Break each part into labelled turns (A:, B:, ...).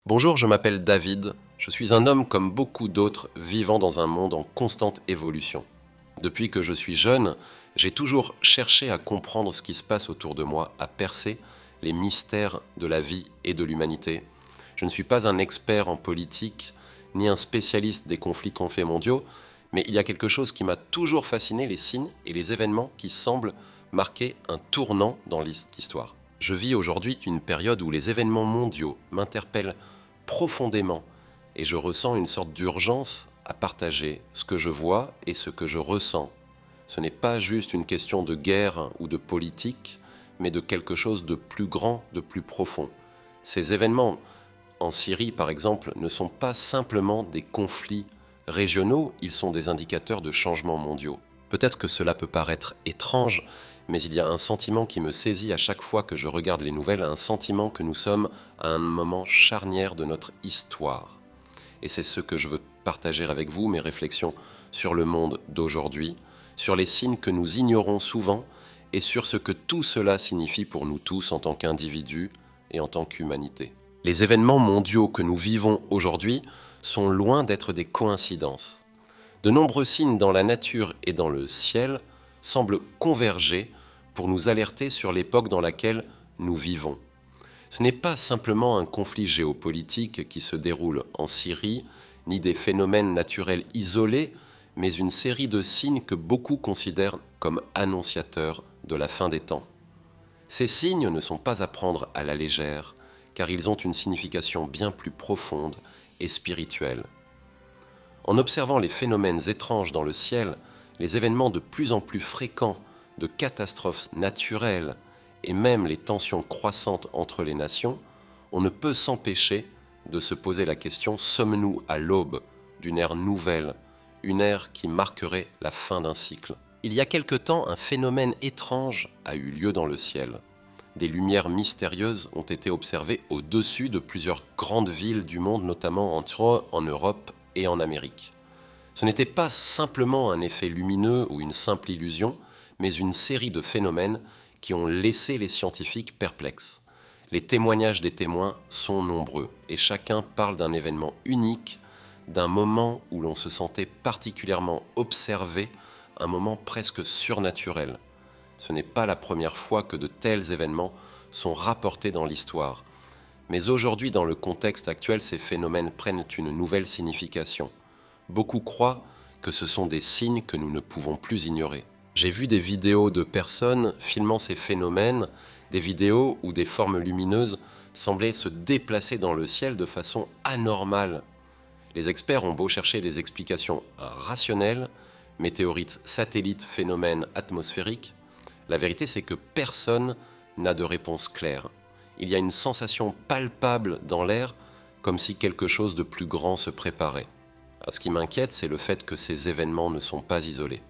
A: Bonjour, je m'appelle David. Je suis un homme comme beaucoup d'autres vivant dans un monde en constante évolution. Depuis que je suis jeune, j'ai toujours cherché à comprendre ce qui se passe autour de moi, à percer les mystères de la vie et de l'humanité. Je ne suis pas un expert en politique, ni un spécialiste des conflits mondiaux, mais il y a quelque chose qui m'a toujours fasciné, les signes et les événements qui semblent marquer un tournant dans l'histoire. Je vis aujourd'hui une période où les événements mondiaux m'interpellent profondément et je ressens une sorte d'urgence à partager ce que je vois et ce que je ressens. Ce n'est pas juste une question de guerre ou de politique, mais de quelque chose de plus grand, de plus profond. Ces événements en Syrie, par exemple, ne sont pas simplement des conflits régionaux, ils sont des indicateurs de changements mondiaux. Peut-être que cela peut paraître étrange, mais il y a un sentiment qui me saisit à chaque fois que je regarde les nouvelles, un sentiment que nous sommes à un moment charnière de notre histoire. Et c'est ce que je veux partager avec vous, mes réflexions sur le monde d'aujourd'hui, sur les signes que nous ignorons souvent et sur ce que tout cela signifie pour nous tous en tant qu'individus et en tant qu'humanité. Les événements mondiaux que nous vivons aujourd'hui sont loin d'être des coïncidences. De nombreux signes dans la nature et dans le ciel semblent converger pour nous alerter sur l'époque dans laquelle nous vivons. Ce n'est pas simplement un conflit géopolitique qui se déroule en Syrie, ni des phénomènes naturels isolés, mais une série de signes que beaucoup considèrent comme annonciateurs de la fin des temps. Ces signes ne sont pas à prendre à la légère, car ils ont une signification bien plus profonde et spirituelle. En observant les phénomènes étranges dans le ciel, les événements de plus en plus fréquents de catastrophes naturelles et même les tensions croissantes entre les nations, on ne peut s'empêcher de se poser la question: sommes-nous à l'aube d'une ère nouvelle, une ère qui marquerait la fin d'un cycle? Il y a quelque temps, un phénomène étrange a eu lieu dans le ciel. Des lumières mystérieuses ont été observées au-dessus de plusieurs grandes villes du monde, notamment en Europe et en Amérique. Ce n'était pas simplement un effet lumineux ou une simple illusion, mais une série de phénomènes qui ont laissé les scientifiques perplexes. Les témoignages des témoins sont nombreux et chacun parle d'un événement unique, d'un moment où l'on se sentait particulièrement observé, un moment presque surnaturel. Ce n'est pas la première fois que de tels événements sont rapportés dans l'histoire. Mais aujourd'hui, dans le contexte actuel, ces phénomènes prennent une nouvelle signification. Beaucoup croient que ce sont des signes que nous ne pouvons plus ignorer. J'ai vu des vidéos de personnes filmant ces phénomènes, des vidéos où des formes lumineuses semblaient se déplacer dans le ciel de façon anormale. Les experts ont beau chercher des explications rationnelles, météorites, satellites, phénomènes atmosphériques, la vérité c'est que personne n'a de réponse claire. Il y a une sensation palpable dans l'air, comme si quelque chose de plus grand se préparait. Ce qui m'inquiète, c'est le fait que ces événements ne sont pas isolés.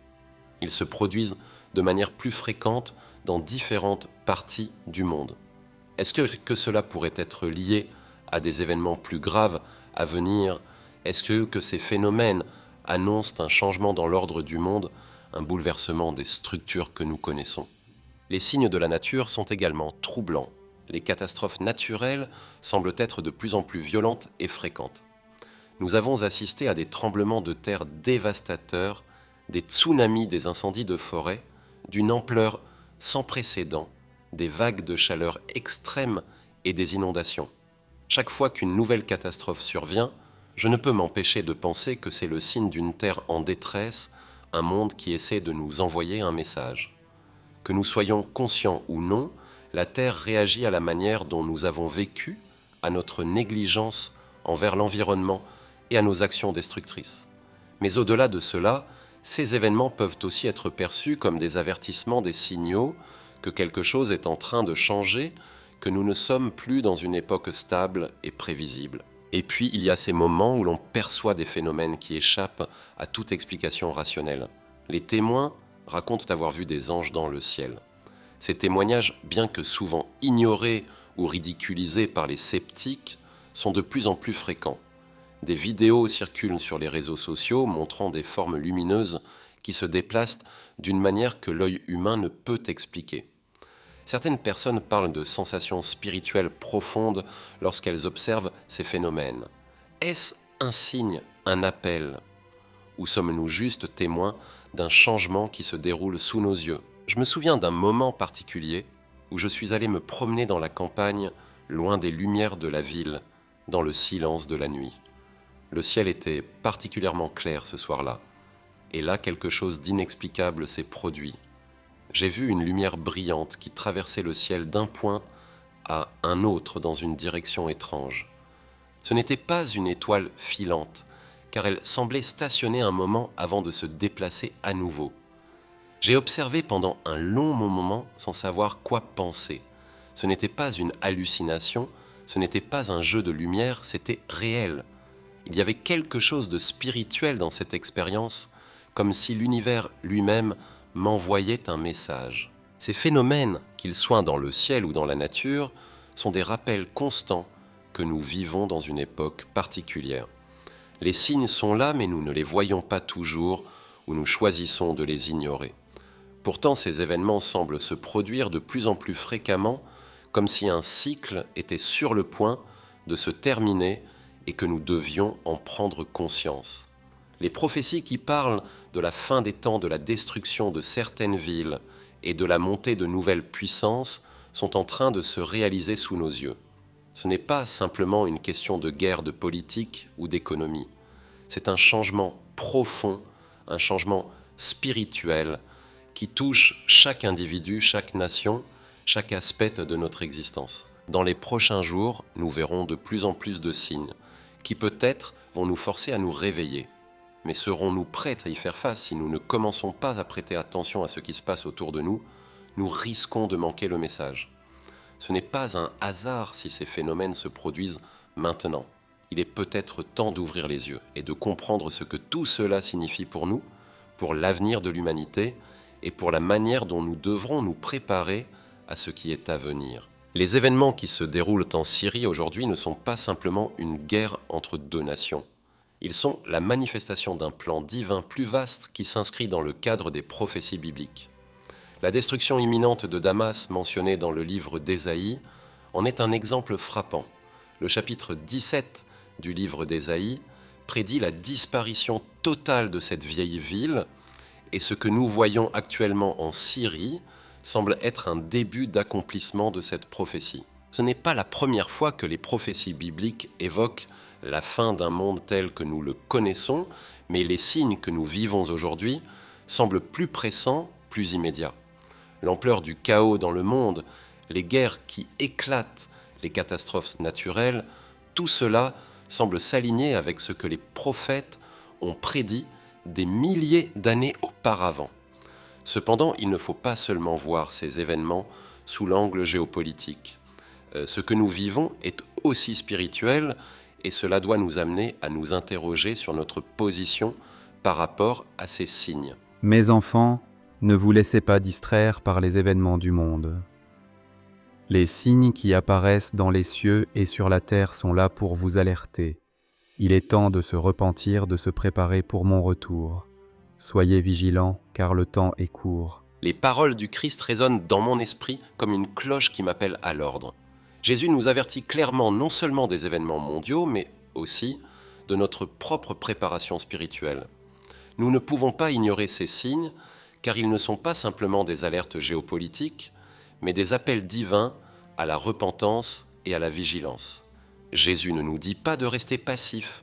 A: Ils se produisent de manière plus fréquente dans différentes parties du monde. Est-ce que cela pourrait être lié à des événements plus graves à venir? Est-ce que ces phénomènes annoncent un changement dans l'ordre du monde, un bouleversement des structures que nous connaissons? Les signes de la nature sont également troublants. Les catastrophes naturelles semblent être de plus en plus violentes et fréquentes. Nous avons assisté à des tremblements de terre dévastateurs, des tsunamis, des incendies de forêt, d'une ampleur sans précédent, des vagues de chaleur extrêmes et des inondations. Chaque fois qu'une nouvelle catastrophe survient, je ne peux m'empêcher de penser que c'est le signe d'une terre en détresse, un monde qui essaie de nous envoyer un message. Que nous soyons conscients ou non, la Terre réagit à la manière dont nous avons vécu, à notre négligence envers l'environnement et à nos actions destructrices. Mais au-delà de cela, ces événements peuvent aussi être perçus comme des avertissements, des signaux que quelque chose est en train de changer, que nous ne sommes plus dans une époque stable et prévisible. Et puis, il y a ces moments où l'on perçoit des phénomènes qui échappent à toute explication rationnelle. Les témoins racontent avoir vu des anges dans le ciel. Ces témoignages, bien que souvent ignorés ou ridiculisés par les sceptiques, sont de plus en plus fréquents. Des vidéos circulent sur les réseaux sociaux montrant des formes lumineuses qui se déplacent d'une manière que l'œil humain ne peut expliquer. Certaines personnes parlent de sensations spirituelles profondes lorsqu'elles observent ces phénomènes. Est-ce un signe, un appel? Ou sommes-nous juste témoins d'un changement qui se déroule sous nos yeux? Je me souviens d'un moment particulier où je suis allé me promener dans la campagne, loin des lumières de la ville, dans le silence de la nuit. Le ciel était particulièrement clair ce soir-là, et là quelque chose d'inexplicable s'est produit. J'ai vu une lumière brillante qui traversait le ciel d'un point à un autre dans une direction étrange. Ce n'était pas une étoile filante, car elle semblait stationner un moment avant de se déplacer à nouveau. J'ai observé pendant un long moment sans savoir quoi penser. Ce n'était pas une hallucination, ce n'était pas un jeu de lumière, c'était réel. Il y avait quelque chose de spirituel dans cette expérience, comme si l'univers lui-même m'envoyait un message. Ces phénomènes, qu'ils soient dans le ciel ou dans la nature, sont des rappels constants que nous vivons dans une époque particulière. Les signes sont là, mais nous ne les voyons pas toujours ou nous choisissons de les ignorer. Pourtant, ces événements semblent se produire de plus en plus fréquemment, comme si un cycle était sur le point de se terminer et que nous devions en prendre conscience. Les prophéties qui parlent de la fin des temps, de la destruction de certaines villes et de la montée de nouvelles puissances sont en train de se réaliser sous nos yeux. Ce n'est pas simplement une question de guerre de politique ou d'économie. C'est un changement profond, un changement spirituel qui touche chaque individu, chaque nation, chaque aspect de notre existence. Dans les prochains jours, nous verrons de plus en plus de signes qui peut-être vont nous forcer à nous réveiller. Mais serons-nous prêts à y faire face si nous ne commençons pas à prêter attention à ce qui se passe autour de nous? Nous risquons de manquer le message. Ce n'est pas un hasard si ces phénomènes se produisent maintenant. Il est peut-être temps d'ouvrir les yeux et de comprendre ce que tout cela signifie pour nous, pour l'avenir de l'humanité et pour la manière dont nous devrons nous préparer à ce qui est à venir. Les événements qui se déroulent en Syrie aujourd'hui ne sont pas simplement une guerre entre deux nations. Ils sont la manifestation d'un plan divin plus vaste qui s'inscrit dans le cadre des prophéties bibliques. La destruction imminente de Damas mentionnée dans le livre d'Ésaïe en est un exemple frappant. Le chapitre 17 du livre d'Ésaïe prédit la disparition totale de cette vieille ville et ce que nous voyons actuellement en Syrie semble être un début d'accomplissement de cette prophétie. Ce n'est pas la première fois que les prophéties bibliques évoquent la fin d'un monde tel que nous le connaissons, mais les signes que nous vivons aujourd'hui semblent plus pressants, plus immédiats. L'ampleur du chaos dans le monde, les guerres qui éclatent, les catastrophes naturelles, tout cela semble s'aligner avec ce que les prophètes ont prédit des milliers d'années auparavant. Cependant, il ne faut pas seulement voir ces événements sous l'angle géopolitique. Ce que nous vivons est aussi spirituel et cela doit nous amener à nous interroger sur notre position par rapport à ces signes.
B: Mes enfants, ne vous laissez pas distraire par les événements du monde. Les signes qui apparaissent dans les cieux et sur la terre sont là pour vous alerter. Il est temps de se repentir, de se préparer pour mon retour. Soyez vigilants, car le temps est court.
A: Les paroles du Christ résonnent dans mon esprit comme une cloche qui m'appelle à l'ordre. Jésus nous avertit clairement non seulement des événements mondiaux, mais aussi de notre propre préparation spirituelle. Nous ne pouvons pas ignorer ces signes, car ils ne sont pas simplement des alertes géopolitiques, mais des appels divins à la repentance et à la vigilance. Jésus ne nous dit pas de rester passifs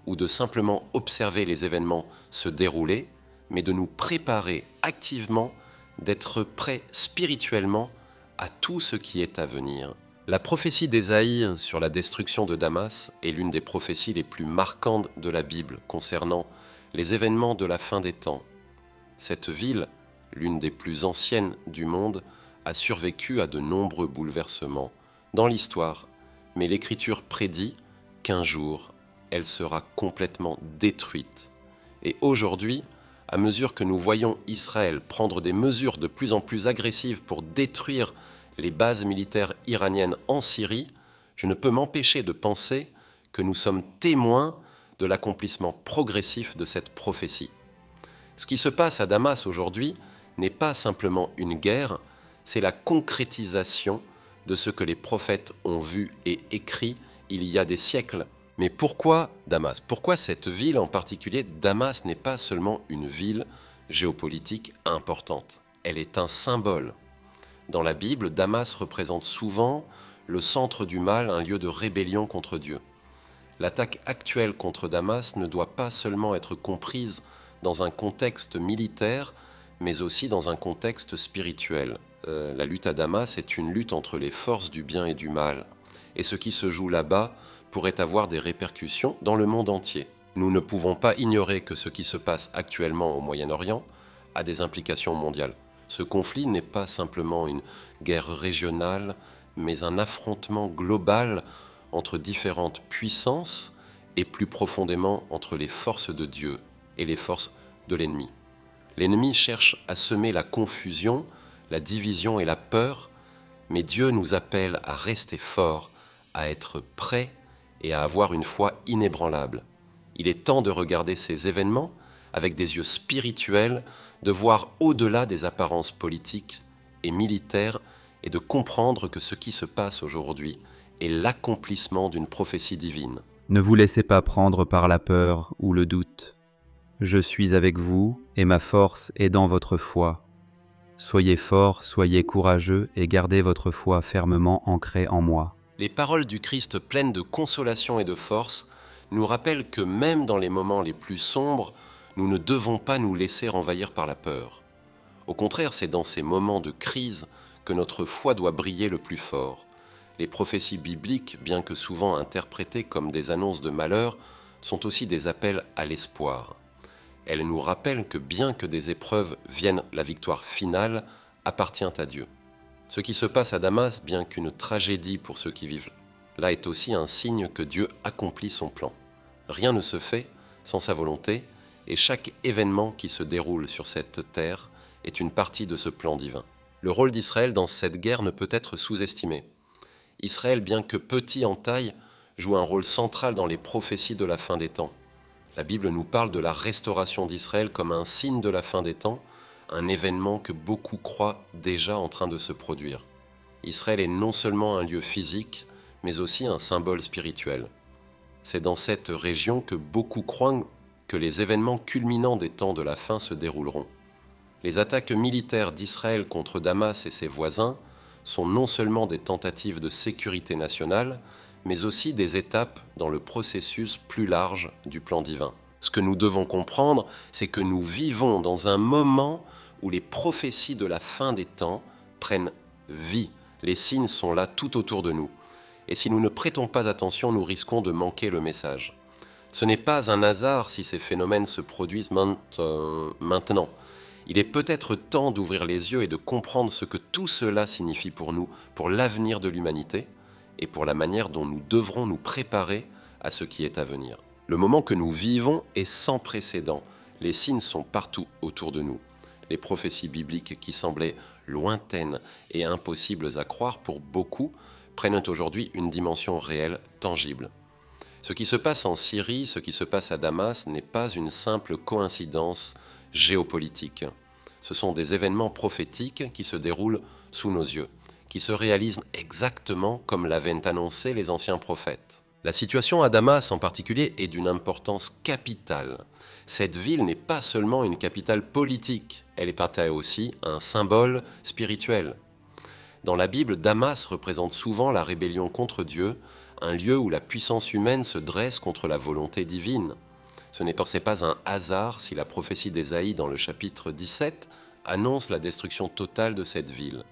A: ou de simplement observer les événements se dérouler, mais de nous préparer activement, d'être prêts spirituellement à tout ce qui est à venir. La prophétie d'Ésaïe sur la destruction de Damas est l'une des prophéties les plus marquantes de la Bible concernant les événements de la fin des temps. Cette ville, l'une des plus anciennes du monde, a survécu à de nombreux bouleversements dans l'histoire, mais l'Écriture prédit qu'un jour, elle sera complètement détruite. Et aujourd'hui, à mesure que nous voyons Israël prendre des mesures de plus en plus agressives pour détruire les bases militaires iraniennes en Syrie, je ne peux m'empêcher de penser que nous sommes témoins de l'accomplissement progressif de cette prophétie. Ce qui se passe à Damas aujourd'hui n'est pas simplement une guerre, c'est la concrétisation de ce que les prophètes ont vu et écrit il y a des siècles. Mais pourquoi Damas? Pourquoi cette ville en particulier? Damas n'est pas seulement une ville géopolitique importante, elle est un symbole. Dans la Bible, Damas représente souvent le centre du mal, un lieu de rébellion contre Dieu. L'attaque actuelle contre Damas ne doit pas seulement être comprise dans un contexte militaire, mais aussi dans un contexte spirituel. La lutte à Damas est une lutte entre les forces du bien et du mal. Et ce qui se joue là-bas pourrait avoir des répercussions dans le monde entier. Nous ne pouvons pas ignorer que ce qui se passe actuellement au Moyen-Orient a des implications mondiales. Ce conflit n'est pas simplement une guerre régionale, mais un affrontement global entre différentes puissances et plus profondément entre les forces de Dieu et les forces de l'ennemi. L'ennemi cherche à semer la confusion, la division et la peur, mais Dieu nous appelle à rester forts, à être prêts et à avoir une foi inébranlable. Il est temps de regarder ces événements avec des yeux spirituels, de voir au-delà des apparences politiques et militaires et de comprendre que ce qui se passe aujourd'hui est l'accomplissement d'une prophétie divine.
B: Ne vous laissez pas prendre par la peur ou le doute. Je suis avec vous et ma force est dans votre foi. Soyez forts, soyez courageux et gardez votre foi fermement ancrée en moi.
A: Les paroles du Christ pleines de consolation et de force nous rappellent que même dans les moments les plus sombres, nous ne devons pas nous laisser envahir par la peur. Au contraire, c'est dans ces moments de crise que notre foi doit briller le plus fort. Les prophéties bibliques, bien que souvent interprétées comme des annonces de malheur, sont aussi des appels à l'espoir. Elles nous rappellent que bien que des épreuves viennent, la victoire finale appartient à Dieu. Ce qui se passe à Damas, bien qu'une tragédie pour ceux qui vivent là, est aussi un signe que Dieu accomplit son plan. Rien ne se fait sans sa volonté, et chaque événement qui se déroule sur cette terre est une partie de ce plan divin. Le rôle d'Israël dans cette guerre ne peut être sous-estimé. Israël, bien que petit en taille, joue un rôle central dans les prophéties de la fin des temps. La Bible nous parle de la restauration d'Israël comme un signe de la fin des temps, un événement que beaucoup croient déjà en train de se produire. Israël est non seulement un lieu physique, mais aussi un symbole spirituel. C'est dans cette région que beaucoup croient que les événements culminants des temps de la fin se dérouleront. Les attaques militaires d'Israël contre Damas et ses voisins sont non seulement des tentatives de sécurité nationale, mais aussi des étapes dans le processus plus large du plan divin. Ce que nous devons comprendre, c'est que nous vivons dans un moment où les prophéties de la fin des temps prennent vie. Les signes sont là tout autour de nous. Et si nous ne prêtons pas attention, nous risquons de manquer le message. Ce n'est pas un hasard si ces phénomènes se produisent maintenant. Il est peut-être temps d'ouvrir les yeux et de comprendre ce que tout cela signifie pour nous, pour l'avenir de l'humanité et pour la manière dont nous devrons nous préparer à ce qui est à venir. Le moment que nous vivons est sans précédent. Les signes sont partout autour de nous. Les prophéties bibliques qui semblaient lointaines et impossibles à croire pour beaucoup prennent aujourd'hui une dimension réelle, tangible. Ce qui se passe en Syrie, ce qui se passe à Damas n'est pas une simple coïncidence géopolitique. Ce sont des événements prophétiques qui se déroulent sous nos yeux, qui se réalisent exactement comme l'avaient annoncé les anciens prophètes. La situation à Damas en particulier est d'une importance capitale. Cette ville n'est pas seulement une capitale politique, elle est aussi un symbole spirituel. Dans la Bible, Damas représente souvent la rébellion contre Dieu, un lieu où la puissance humaine se dresse contre la volonté divine. Ce n'est pas un hasard si la prophétie d'Ésaïe dans le chapitre 17 annonce la destruction totale de cette ville.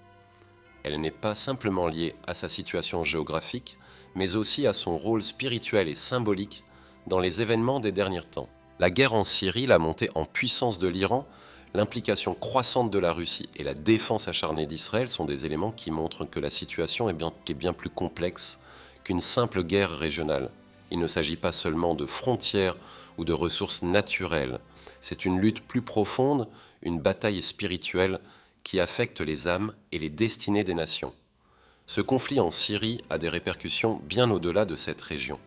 A: Elle n'est pas simplement liée à sa situation géographique, mais aussi à son rôle spirituel et symbolique dans les événements des derniers temps. La guerre en Syrie, la montée en puissance de l'Iran, l'implication croissante de la Russie et la défense acharnée d'Israël sont des éléments qui montrent que la situation est bien plus complexe qu'une simple guerre régionale. Il ne s'agit pas seulement de frontières ou de ressources naturelles. C'est une lutte plus profonde, une bataille spirituelle qui affecte les âmes et les destinées des nations. Ce conflit en Syrie a des répercussions bien au-delà de cette région.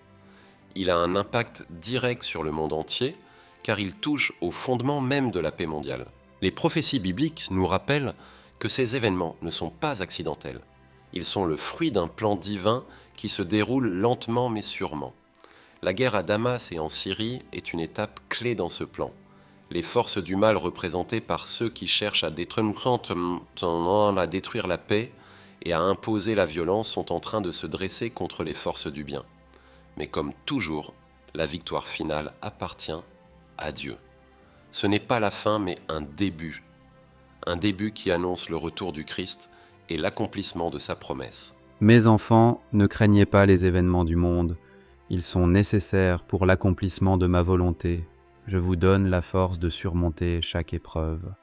A: Il a un impact direct sur le monde entier, car il touche au fondement même de la paix mondiale. Les prophéties bibliques nous rappellent que ces événements ne sont pas accidentels. Ils sont le fruit d'un plan divin qui se déroule lentement mais sûrement. La guerre à Damas et en Syrie est une étape clé dans ce plan. Les forces du mal représentées par ceux qui cherchent à détruire la paix et à imposer la violence sont en train de se dresser contre les forces du bien. Mais comme toujours, la victoire finale appartient à Dieu. Ce n'est pas la fin, mais un début qui annonce le retour du Christ et l'accomplissement de sa promesse.
B: Mes enfants, ne craignez pas les événements du monde, ils sont nécessaires pour l'accomplissement de ma volonté. Je vous donne la force de surmonter chaque épreuve.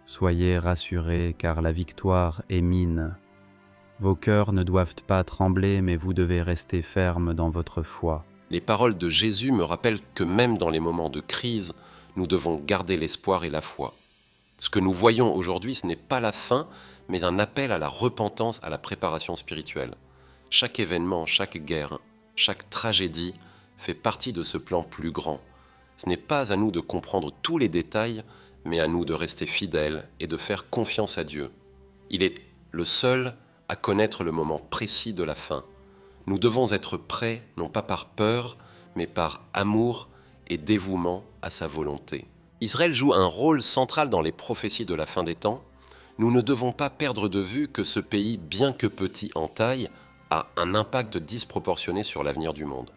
B: Soyez rassurés, car la victoire est mine. Vos cœurs ne doivent pas trembler, mais vous devez rester fermes dans votre foi.
A: Les paroles de Jésus me rappellent que même dans les moments de crise, nous devons garder l'espoir et la foi. Ce que nous voyons aujourd'hui, ce n'est pas la fin, mais un appel à la repentance, à la préparation spirituelle. Chaque événement, chaque guerre, chaque tragédie fait partie de ce plan plus grand. Ce n'est pas à nous de comprendre tous les détails, mais à nous de rester fidèles et de faire confiance à Dieu. Il est le seul à connaître le moment précis de la fin. Nous devons être prêts, non pas par peur, mais par amour et dévouement à sa volonté. Israël joue un rôle central dans les prophéties de la fin des temps. Nous ne devons pas perdre de vue que ce pays, bien que petit en taille, a un impact disproportionné sur l'avenir du monde.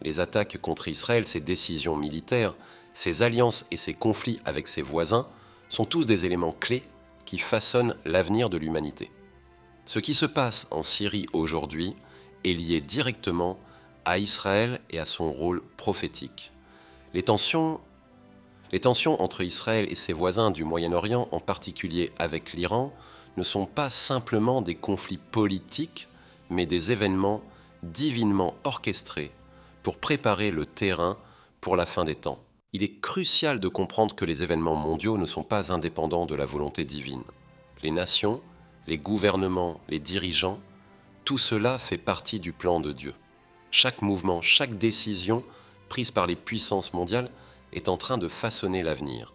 A: Les attaques contre Israël, ses décisions militaires, ses alliances et ses conflits avec ses voisins sont tous des éléments clés qui façonnent l'avenir de l'humanité. Ce qui se passe en Syrie aujourd'hui est lié directement à Israël et à son rôle prophétique. Les tensions entre Israël et ses voisins du Moyen-Orient, en particulier avec l'Iran, ne sont pas simplement des conflits politiques, mais des événements divinement orchestrés pour préparer le terrain pour la fin des temps. Il est crucial de comprendre que les événements mondiaux ne sont pas indépendants de la volonté divine. Les nations, les gouvernements, les dirigeants, tout cela fait partie du plan de Dieu. Chaque mouvement, chaque décision prise par les puissances mondiales est en train de façonner l'avenir.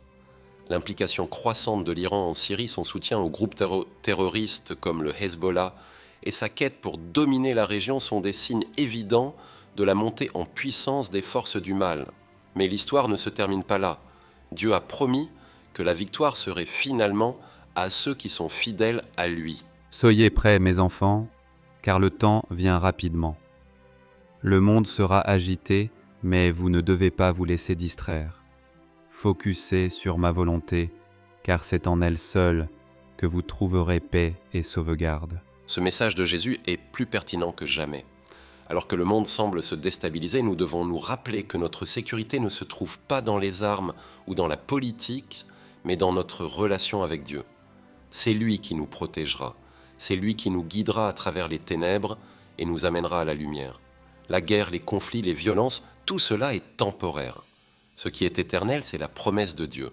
A: L'implication croissante de l'Iran en Syrie, son soutien aux groupes terroristes comme le Hezbollah et sa quête pour dominer la région sont des signes évidents de la montée en puissance des forces du mal. Mais l'histoire ne se termine pas là. Dieu a promis que la victoire serait finalement à ceux qui sont fidèles à lui.
B: Soyez prêts, mes enfants, car le temps vient rapidement. Le monde sera agité, mais vous ne devez pas vous laisser distraire. Focussez sur ma volonté, car c'est en elle seule que vous trouverez paix et sauvegarde.
A: Ce message de Jésus est plus pertinent que jamais. Alors que le monde semble se déstabiliser, nous devons nous rappeler que notre sécurité ne se trouve pas dans les armes ou dans la politique, mais dans notre relation avec Dieu. C'est lui qui nous protégera, c'est lui qui nous guidera à travers les ténèbres et nous amènera à la lumière. La guerre, les conflits, les violences, tout cela est temporaire. Ce qui est éternel, c'est la promesse de Dieu.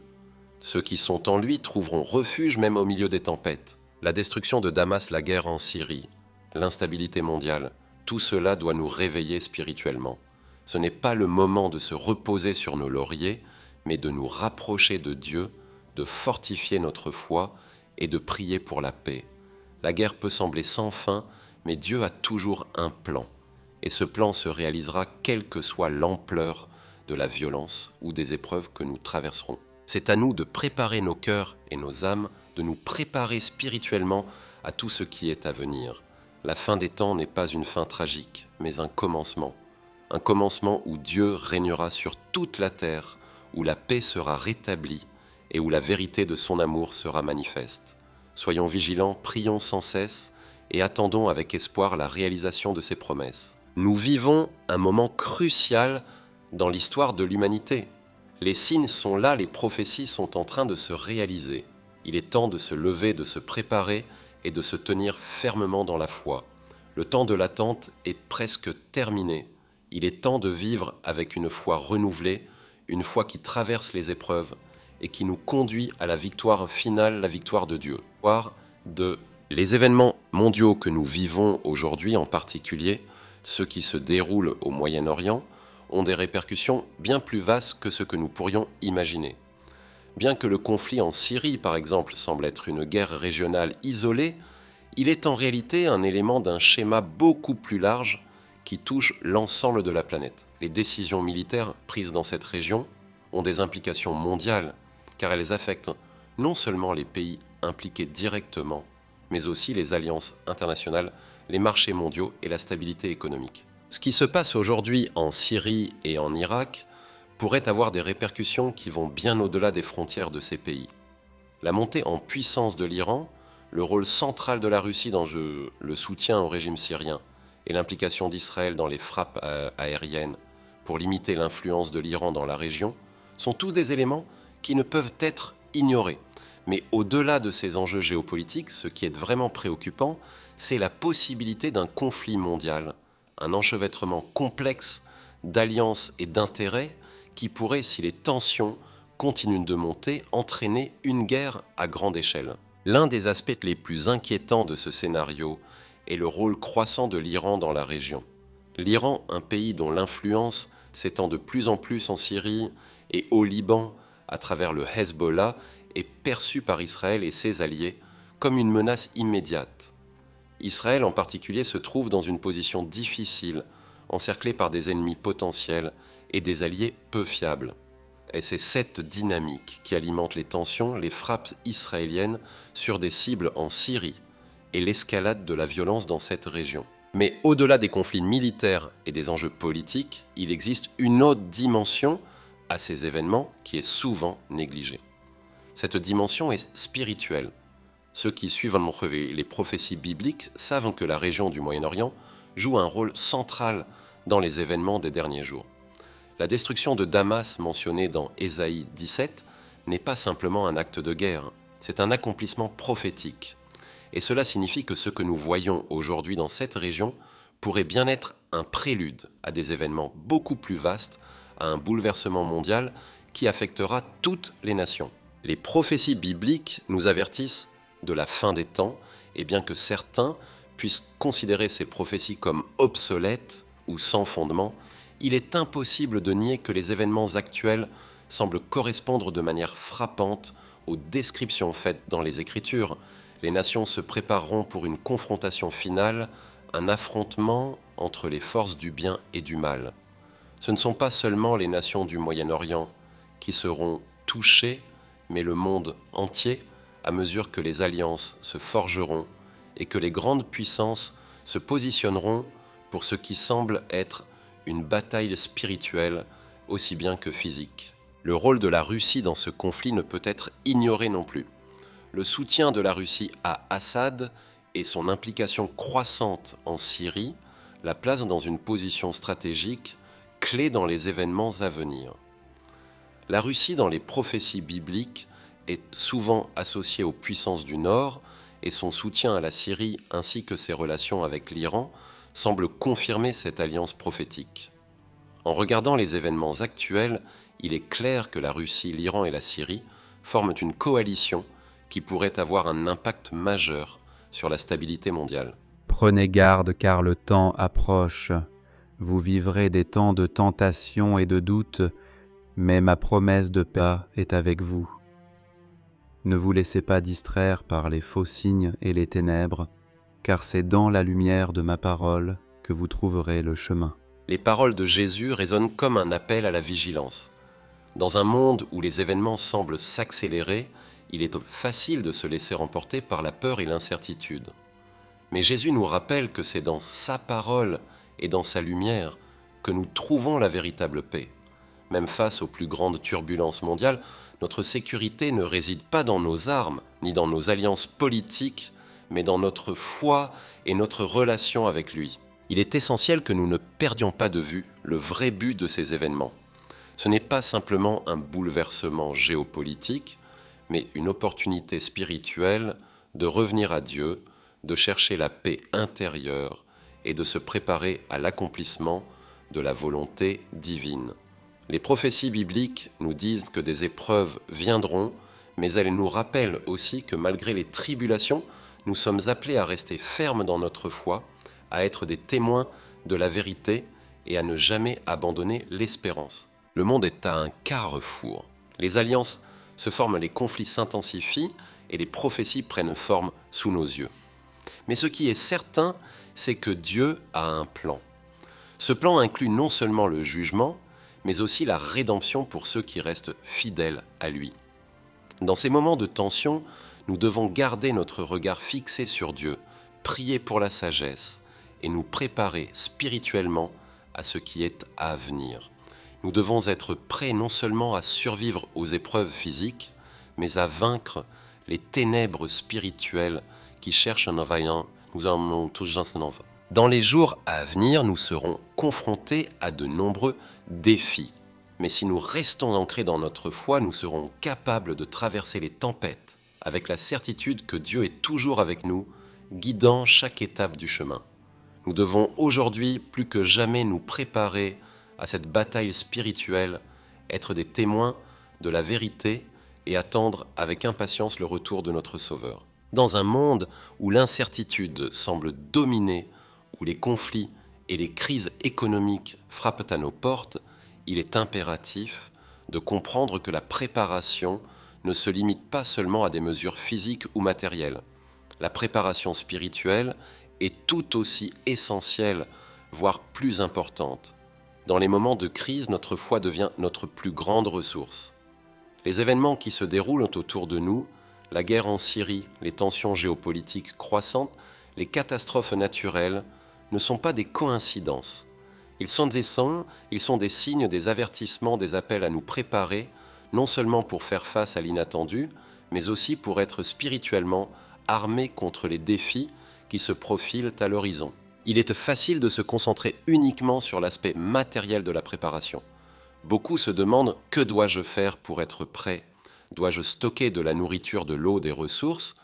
A: Ceux qui sont en lui trouveront refuge même au milieu des tempêtes. La destruction de Damas, la guerre en Syrie, l'instabilité mondiale, tout cela doit nous réveiller spirituellement. Ce n'est pas le moment de se reposer sur nos lauriers, mais de nous rapprocher de Dieu, de fortifier notre foi et de prier pour la paix. La guerre peut sembler sans fin, mais Dieu a toujours un plan. Et ce plan se réalisera quelle que soit l'ampleur de la violence ou des épreuves que nous traverserons. C'est à nous de préparer nos cœurs et nos âmes, de nous préparer spirituellement à tout ce qui est à venir. La fin des temps n'est pas une fin tragique, mais un commencement où Dieu régnera sur toute la terre, où la paix sera rétablie et où la vérité de son amour sera manifeste. Soyons vigilants, prions sans cesse et attendons avec espoir la réalisation de ses promesses. Nous vivons un moment crucial dans l'histoire de l'humanité. Les signes sont là, les prophéties sont en train de se réaliser. Il est temps de se lever, de se préparer et de se tenir fermement dans la foi. Le temps de l'attente est presque terminé. Il est temps de vivre avec une foi renouvelée, une foi qui traverse les épreuves et qui nous conduit à la victoire finale, la victoire de Dieu. Les événements mondiaux que nous vivons aujourd'hui, en particulier ceux qui se déroulent au Moyen-Orient, ont des répercussions bien plus vastes que ce que nous pourrions imaginer. Bien que le conflit en Syrie, par exemple, semble être une guerre régionale isolée, il est en réalité un élément d'un schéma beaucoup plus large qui touche l'ensemble de la planète. Les décisions militaires prises dans cette région ont des implications mondiales, car elles affectent non seulement les pays impliqués directement, mais aussi les alliances internationales, les marchés mondiaux et la stabilité économique. Ce qui se passe aujourd'hui en Syrie et en Irak pourrait avoir des répercussions qui vont bien au-delà des frontières de ces pays. La montée en puissance de l'Iran, le rôle central de la Russie dans le soutien au régime syrien et l'implication d'Israël dans les frappes aériennes pour limiter l'influence de l'Iran dans la région sont tous des éléments qui ne peuvent être ignorés. Mais au-delà de ces enjeux géopolitiques, ce qui est vraiment préoccupant, c'est la possibilité d'un conflit mondial, un enchevêtrement complexe d'alliances et d'intérêts qui pourrait, si les tensions continuent de monter, entraîner une guerre à grande échelle. L'un des aspects les plus inquiétants de ce scénario est le rôle croissant de l'Iran dans la région. L'Iran, un pays dont l'influence s'étend de plus en plus en Syrie et au Liban à travers le Hezbollah, est perçu par Israël et ses alliés comme une menace immédiate. Israël en particulier se trouve dans une position difficile, encerclé par des ennemis potentiels et des alliés peu fiables. Et c'est cette dynamique qui alimente les tensions, les frappes israéliennes sur des cibles en Syrie et l'escalade de la violence dans cette région. Mais au-delà des conflits militaires et des enjeux politiques, il existe une autre dimension à ces événements qui est souvent négligée. Cette dimension est spirituelle. Ceux qui suivent les prophéties bibliques savent que la région du Moyen-Orient joue un rôle central dans les événements des derniers jours. La destruction de Damas mentionnée dans Ésaïe 17 n'est pas simplement un acte de guerre, c'est un accomplissement prophétique. Et cela signifie que ce que nous voyons aujourd'hui dans cette région pourrait bien être un prélude à des événements beaucoup plus vastes, à un bouleversement mondial qui affectera toutes les nations. Les prophéties bibliques nous avertissent de la fin des temps, et bien que certains puissent considérer ces prophéties comme obsolètes ou sans fondement, il est impossible de nier que les événements actuels semblent correspondre de manière frappante aux descriptions faites dans les Écritures. Les nations se prépareront pour une confrontation finale, un affrontement entre les forces du bien et du mal. Ce ne sont pas seulement les nations du Moyen-Orient qui seront touchées, mais le monde entier, à mesure que les alliances se forgeront et que les grandes puissances se positionneront pour ce qui semble être une bataille spirituelle aussi bien que physique. Le rôle de la Russie dans ce conflit ne peut être ignoré non plus. Le soutien de la Russie à Assad et son implication croissante en Syrie la placent dans une position stratégique clé dans les événements à venir. La Russie, dans les prophéties bibliques, est souvent associée aux puissances du Nord et son soutien à la Syrie ainsi que ses relations avec l'Iran semble confirmer cette alliance prophétique. En regardant les événements actuels, il est clair que la Russie, l'Iran et la Syrie forment une coalition qui pourrait avoir un impact majeur sur la stabilité mondiale.
B: Prenez garde car le temps approche. Vous vivrez des temps de tentation et de doute, mais ma promesse de paix est avec vous. Ne vous laissez pas distraire par les faux signes et les ténèbres, car c'est dans la lumière de ma parole que vous trouverez le chemin.
A: Les paroles de Jésus résonnent comme un appel à la vigilance. Dans un monde où les événements semblent s'accélérer, il est facile de se laisser emporter par la peur et l'incertitude. Mais Jésus nous rappelle que c'est dans sa parole et dans sa lumière que nous trouvons la véritable paix. Même face aux plus grandes turbulences mondiales, notre sécurité ne réside pas dans nos armes, ni dans nos alliances politiques, mais dans notre foi et notre relation avec lui. Il est essentiel que nous ne perdions pas de vue le vrai but de ces événements. Ce n'est pas simplement un bouleversement géopolitique, mais une opportunité spirituelle de revenir à Dieu, de chercher la paix intérieure et de se préparer à l'accomplissement de la volonté divine. Les prophéties bibliques nous disent que des épreuves viendront, mais elles nous rappellent aussi que malgré les tribulations, nous sommes appelés à rester fermes dans notre foi, à être des témoins de la vérité et à ne jamais abandonner l'espérance. Le monde est à un carrefour. Les alliances se forment, les conflits s'intensifient et les prophéties prennent forme sous nos yeux. Mais ce qui est certain, c'est que Dieu a un plan. Ce plan inclut non seulement le jugement, mais aussi la rédemption pour ceux qui restent fidèles à lui. Dans ces moments de tension, nous devons garder notre regard fixé sur Dieu, prier pour la sagesse et nous préparer spirituellement à ce qui est à venir. Nous devons être prêts non seulement à survivre aux épreuves physiques, mais à vaincre les ténèbres spirituelles qui cherchent un envahissement. Nous en avons tous un envahissement. Dans les jours à venir, nous serons confrontés à de nombreux défis. Mais si nous restons ancrés dans notre foi, nous serons capables de traverser les tempêtes avec la certitude que Dieu est toujours avec nous, guidant chaque étape du chemin. Nous devons aujourd'hui plus que jamais nous préparer à cette bataille spirituelle, être des témoins de la vérité et attendre avec impatience le retour de notre Sauveur. Dans un monde où l'incertitude semble dominer, où les conflits et les crises économiques frappent à nos portes, il est impératif de comprendre que la préparation ne se limite pas seulement à des mesures physiques ou matérielles. La préparation spirituelle est tout aussi essentielle, voire plus importante. Dans les moments de crise, notre foi devient notre plus grande ressource. Les événements qui se déroulent autour de nous, la guerre en Syrie, les tensions géopolitiques croissantes, les catastrophes naturelles, ne sont pas des coïncidences. Ils sont des signes, des avertissements, des appels à nous préparer, non seulement pour faire face à l'inattendu, mais aussi pour être spirituellement armés contre les défis qui se profilent à l'horizon. Il est facile de se concentrer uniquement sur l'aspect matériel de la préparation. Beaucoup se demandent « que dois-je faire pour être prêt ? Dois-je stocker de la nourriture, de l'eau, des ressources ?»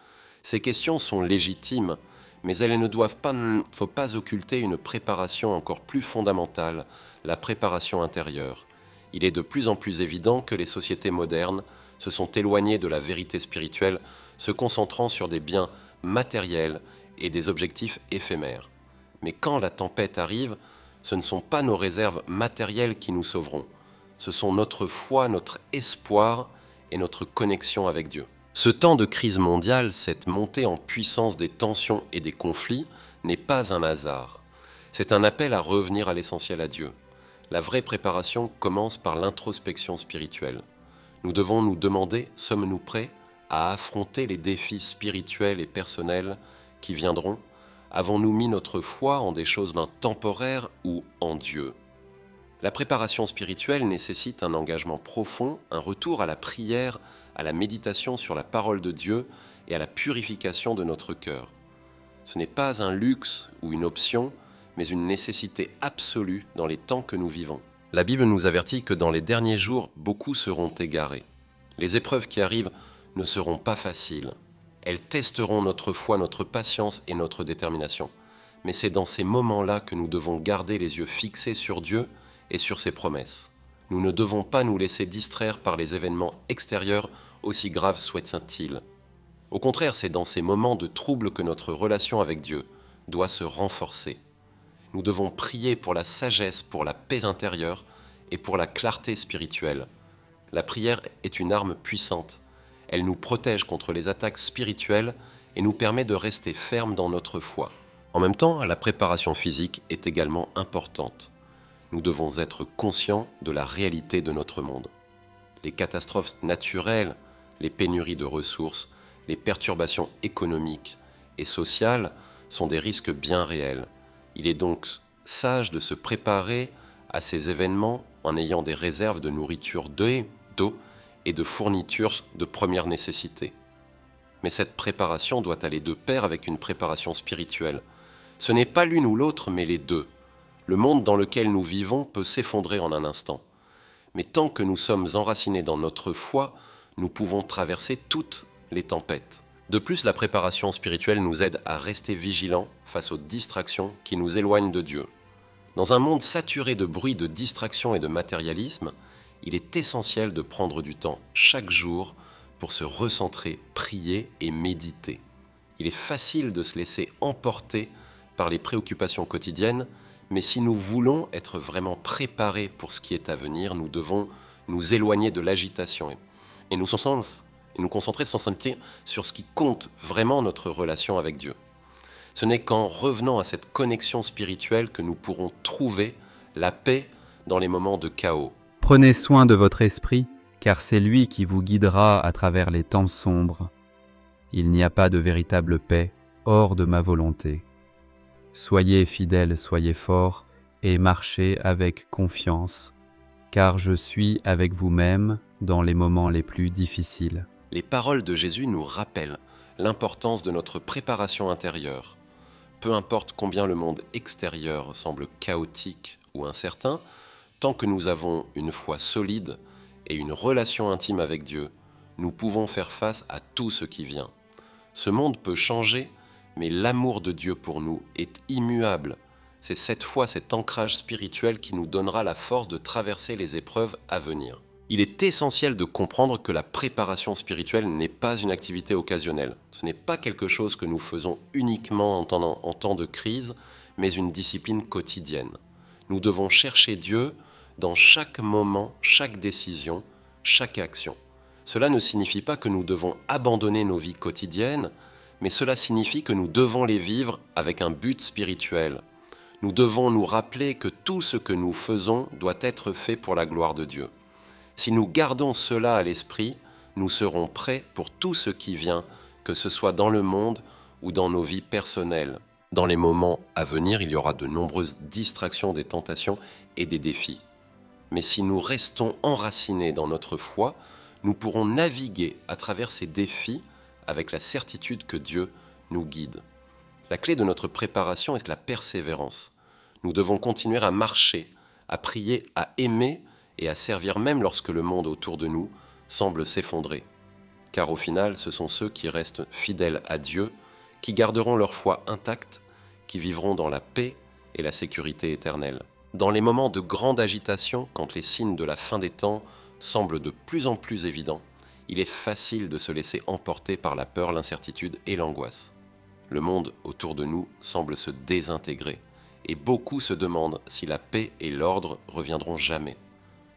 A: Ces questions sont légitimes, mais elles ne doivent pas, faut pas occulter une préparation encore plus fondamentale, la préparation intérieure. Il est de plus en plus évident que les sociétés modernes se sont éloignées de la vérité spirituelle, se concentrant sur des biens matériels et des objectifs éphémères. Mais quand la tempête arrive, ce ne sont pas nos réserves matérielles qui nous sauveront. Ce sont notre foi, notre espoir et notre connexion avec Dieu. Ce temps de crise mondiale, cette montée en puissance des tensions et des conflits, n'est pas un hasard. C'est un appel à revenir à l'essentiel, à Dieu. La vraie préparation commence par l'introspection spirituelle. Nous devons nous demander, sommes-nous prêts à affronter les défis spirituels et personnels qui viendront? Avons-nous mis notre foi en des choses temporaires ou en Dieu? La préparation spirituelle nécessite un engagement profond, un retour à la prière, à la méditation sur la parole de Dieu et à la purification de notre cœur. Ce n'est pas un luxe ou une option, mais une nécessité absolue dans les temps que nous vivons. La Bible nous avertit que dans les derniers jours, beaucoup seront égarés. Les épreuves qui arrivent ne seront pas faciles. Elles testeront notre foi, notre patience et notre détermination. Mais c'est dans ces moments-là que nous devons garder les yeux fixés sur Dieu et sur ses promesses. Nous ne devons pas nous laisser distraire par les événements extérieurs, aussi graves soient-ils. Au contraire, c'est dans ces moments de trouble que notre relation avec Dieu doit se renforcer. Nous devons prier pour la sagesse, pour la paix intérieure et pour la clarté spirituelle. La prière est une arme puissante. Elle nous protège contre les attaques spirituelles et nous permet de rester fermes dans notre foi. En même temps, la préparation physique est également importante. Nous devons être conscients de la réalité de notre monde. Les catastrophes naturelles, les pénuries de ressources, les perturbations économiques et sociales sont des risques bien réels. Il est donc sage de se préparer à ces événements en ayant des réserves de nourriture, d'eau et de fournitures de première nécessité. Mais cette préparation doit aller de pair avec une préparation spirituelle. Ce n'est pas l'une ou l'autre, mais les deux. Le monde dans lequel nous vivons peut s'effondrer en un instant. Mais tant que nous sommes enracinés dans notre foi, nous pouvons traverser toutes les tempêtes. De plus, la préparation spirituelle nous aide à rester vigilants face aux distractions qui nous éloignent de Dieu. Dans un monde saturé de bruit, de distractions et de matérialisme, il est essentiel de prendre du temps chaque jour pour se recentrer, prier et méditer. Il est facile de se laisser emporter par les préoccupations quotidiennes, mais si nous voulons être vraiment préparés pour ce qui est à venir, nous devons nous éloigner de l'agitation et nous concentrer sans sentir sur ce qui compte vraiment notre relation avec Dieu. Ce n'est qu'en revenant à cette connexion spirituelle que nous pourrons trouver la paix dans les moments de chaos.
B: Prenez soin de votre esprit, car c'est lui qui vous guidera à travers les temps sombres. Il n'y a pas de véritable paix hors de ma volonté. Soyez fidèles, soyez forts, et marchez avec confiance, car je suis avec vous-même dans les moments les plus difficiles.
A: Les paroles de Jésus nous rappellent l'importance de notre préparation intérieure. Peu importe combien le monde extérieur semble chaotique ou incertain, tant que nous avons une foi solide et une relation intime avec Dieu, nous pouvons faire face à tout ce qui vient. Ce monde peut changer, mais l'amour de Dieu pour nous est immuable. C'est cette foi, cet ancrage spirituel qui nous donnera la force de traverser les épreuves à venir. Il est essentiel de comprendre que la préparation spirituelle n'est pas une activité occasionnelle. Ce n'est pas quelque chose que nous faisons uniquement en temps de crise, mais une discipline quotidienne. Nous devons chercher Dieu dans chaque moment, chaque décision, chaque action. Cela ne signifie pas que nous devons abandonner nos vies quotidiennes, mais cela signifie que nous devons les vivre avec un but spirituel. Nous devons nous rappeler que tout ce que nous faisons doit être fait pour la gloire de Dieu. Si nous gardons cela à l'esprit, nous serons prêts pour tout ce qui vient, que ce soit dans le monde ou dans nos vies personnelles. Dans les moments à venir, il y aura de nombreuses distractions, des tentations et des défis. Mais si nous restons enracinés dans notre foi, nous pourrons naviguer à travers ces défis avec la certitude que Dieu nous guide. La clé de notre préparation est la persévérance. Nous devons continuer à marcher, à prier, à aimer et à servir même lorsque le monde autour de nous semble s'effondrer. Car au final, ce sont ceux qui restent fidèles à Dieu, qui garderont leur foi intacte, qui vivront dans la paix et la sécurité éternelle. Dans les moments de grande agitation, quand les signes de la fin des temps semblent de plus en plus évidents, il est facile de se laisser emporter par la peur, l'incertitude et l'angoisse. Le monde autour de nous semble se désintégrer, et beaucoup se demandent si la paix et l'ordre reviendront jamais.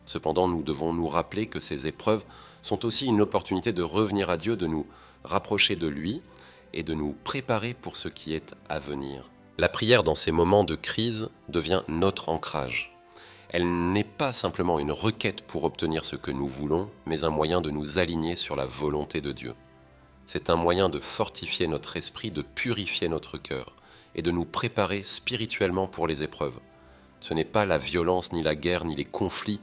A: Cependant, nous devons nous rappeler que ces épreuves sont aussi une opportunité de revenir à Dieu, de nous rapprocher de lui et de nous préparer pour ce qui est à venir. La prière dans ces moments de crise devient notre ancrage. Elle n'est pas simplement une requête pour obtenir ce que nous voulons, mais un moyen de nous aligner sur la volonté de Dieu. C'est un moyen de fortifier notre esprit, de purifier notre cœur et de nous préparer spirituellement pour les épreuves. Ce n'est pas la violence, ni la guerre, ni les conflits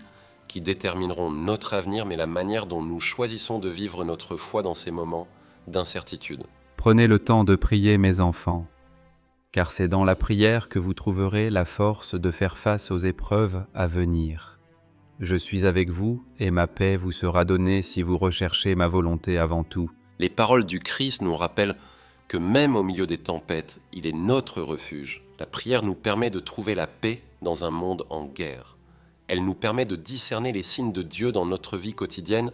A: qui détermineront notre avenir, mais la manière dont nous choisissons de vivre notre foi dans ces moments d'incertitude.
B: Prenez le temps de prier, mes enfants, car c'est dans la prière que vous trouverez la force de faire face aux épreuves à venir. Je suis avec vous, et ma paix vous sera donnée si vous recherchez ma volonté avant tout.
A: Les paroles du Christ nous rappellent que même au milieu des tempêtes, il est notre refuge. La prière nous permet de trouver la paix dans un monde en guerre. Elle nous permet de discerner les signes de Dieu dans notre vie quotidienne,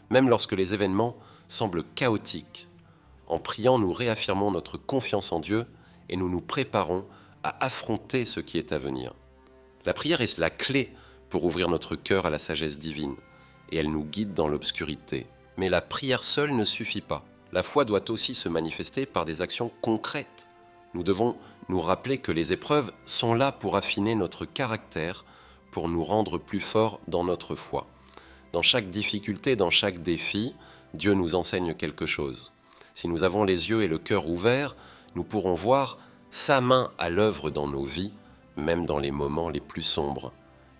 A: même lorsque les événements semblent chaotiques. En priant, nous réaffirmons notre confiance en Dieu et nous nous préparons à affronter ce qui est à venir. La prière est la clé pour ouvrir notre cœur à la sagesse divine, et elle nous guide dans l'obscurité. Mais la prière seule ne suffit pas. La foi doit aussi se manifester par des actions concrètes. Nous devons nous rappeler que les épreuves sont là pour affiner notre caractère, pour nous rendre plus forts dans notre foi. Dans chaque difficulté, dans chaque défi, Dieu nous enseigne quelque chose. Si nous avons les yeux et le cœur ouverts, nous pourrons voir sa main à l'œuvre dans nos vies, même dans les moments les plus sombres.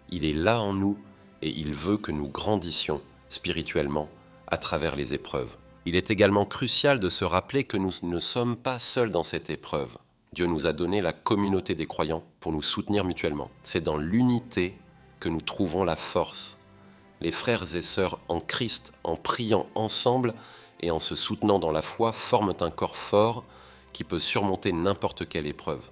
A: Il est là en nous et il veut que nous grandissions spirituellement à travers les épreuves. Il est également crucial de se rappeler que nous ne sommes pas seuls dans cette épreuve. Dieu nous a donné la communauté des croyants pour nous soutenir mutuellement. C'est dans l'unité que nous trouvons la force. Les frères et sœurs en Christ, en priant ensemble et en se soutenant dans la foi, forment un corps fort qui peut surmonter n'importe quelle épreuve.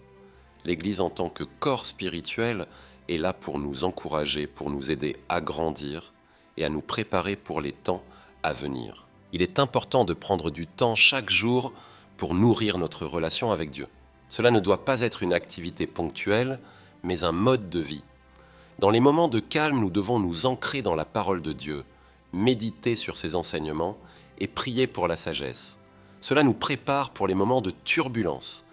A: L'Église en tant que corps spirituel est là pour nous encourager, pour nous aider à grandir et à nous préparer pour les temps à venir. Il est important de prendre du temps chaque jour pour nourrir notre relation avec Dieu. Cela ne doit pas être une activité ponctuelle, mais un mode de vie. Dans les moments de calme, nous devons nous ancrer dans la parole de Dieu méditer sur ses enseignements et prier pour la sagesse. Cela nous prépare pour les moments de turbulence,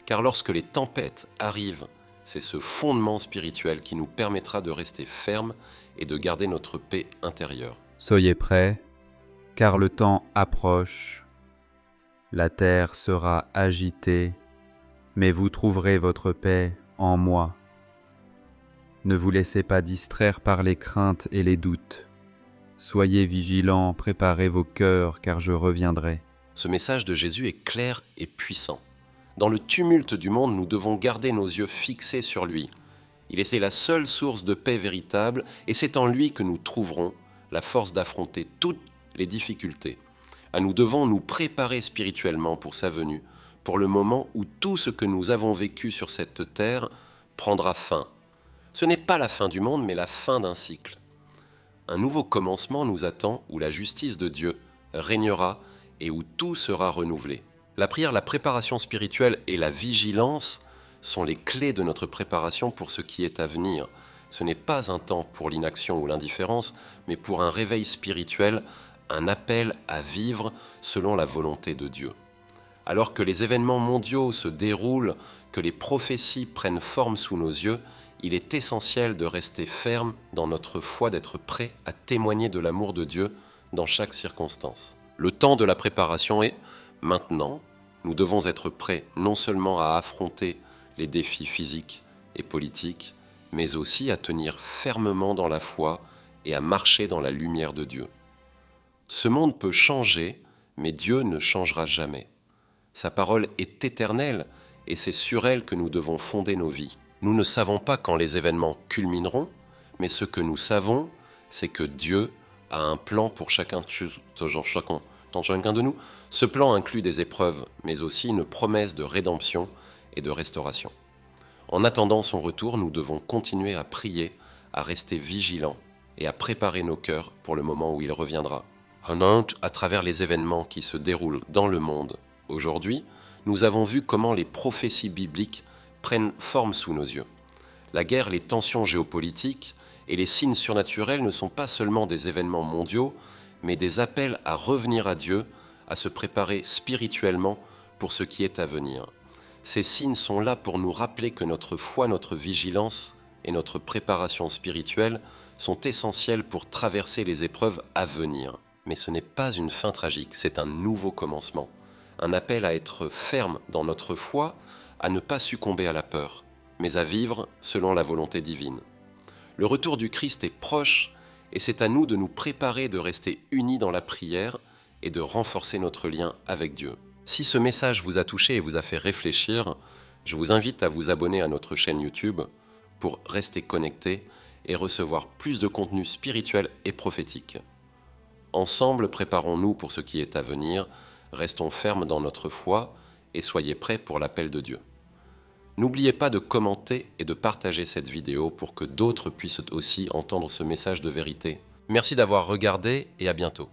A: car lorsque les tempêtes arrivent, c'est ce fondement spirituel qui nous permettra de rester ferme et de garder notre paix intérieure.
B: Soyez prêts, car le temps approche. La terre sera agitée, mais vous trouverez votre paix en moi. Ne vous laissez pas distraire par les craintes et les doutes. Soyez vigilants, préparez vos cœurs, car je reviendrai.
A: Ce message de Jésus est clair et puissant. Dans le tumulte du monde, nous devons garder nos yeux fixés sur lui. Il est la seule source de paix véritable et c'est en lui que nous trouverons la force d'affronter toutes les difficultés. Nous devons nous préparer spirituellement pour sa venue, pour le moment où tout ce que nous avons vécu sur cette terre prendra fin. Ce n'est pas la fin du monde, mais la fin d'un cycle. Un nouveau commencement nous attend où la justice de Dieu régnera et où tout sera renouvelé. La prière, la préparation spirituelle et la vigilance sont les clés de notre préparation pour ce qui est à venir. Ce n'est pas un temps pour l'inaction ou l'indifférence, mais pour un réveil spirituel, un appel à vivre selon la volonté de Dieu. Alors que les événements mondiaux se déroulent, que les prophéties prennent forme sous nos yeux, il est essentiel de rester ferme dans notre foi, d'être prêt à témoigner de l'amour de Dieu dans chaque circonstance. Le temps de la préparation est maintenant. Nous devons être prêts non seulement à affronter les défis physiques et politiques, mais aussi à tenir fermement dans la foi et à marcher dans la lumière de Dieu. Ce monde peut changer, mais Dieu ne changera jamais. Sa parole est éternelle et c'est sur elle que nous devons fonder nos vies. Nous ne savons pas quand les événements culmineront, mais ce que nous savons, c'est que Dieu a un plan pour chacun de nous. Ce plan inclut des épreuves, mais aussi une promesse de rédemption et de restauration. En attendant son retour, nous devons continuer à prier, à rester vigilants et à préparer nos cœurs pour le moment où il reviendra. À travers les événements qui se déroulent dans le monde aujourd'hui, nous avons vu comment les prophéties bibliques prennent forme sous nos yeux. La guerre, les tensions géopolitiques et les signes surnaturels ne sont pas seulement des événements mondiaux, mais des appels à revenir à Dieu, à se préparer spirituellement pour ce qui est à venir. Ces signes sont là pour nous rappeler que notre foi, notre vigilance et notre préparation spirituelle sont essentielles pour traverser les épreuves à venir. Mais ce n'est pas une fin tragique, c'est un nouveau commencement. Un appel à être ferme dans notre foi, à ne pas succomber à la peur, mais à vivre selon la volonté divine. Le retour du Christ est proche et c'est à nous de nous préparer, de rester unis dans la prière et de renforcer notre lien avec Dieu. Si ce message vous a touché et vous a fait réfléchir, je vous invite à vous abonner à notre chaîne YouTube pour rester connecté et recevoir plus de contenu spirituel et prophétique. Ensemble, préparons-nous pour ce qui est à venir, restons fermes dans notre foi et soyez prêts pour l'appel de Dieu. N'oubliez pas de commenter et de partager cette vidéo pour que d'autres puissent aussi entendre ce message de vérité. Merci d'avoir regardé et à bientôt.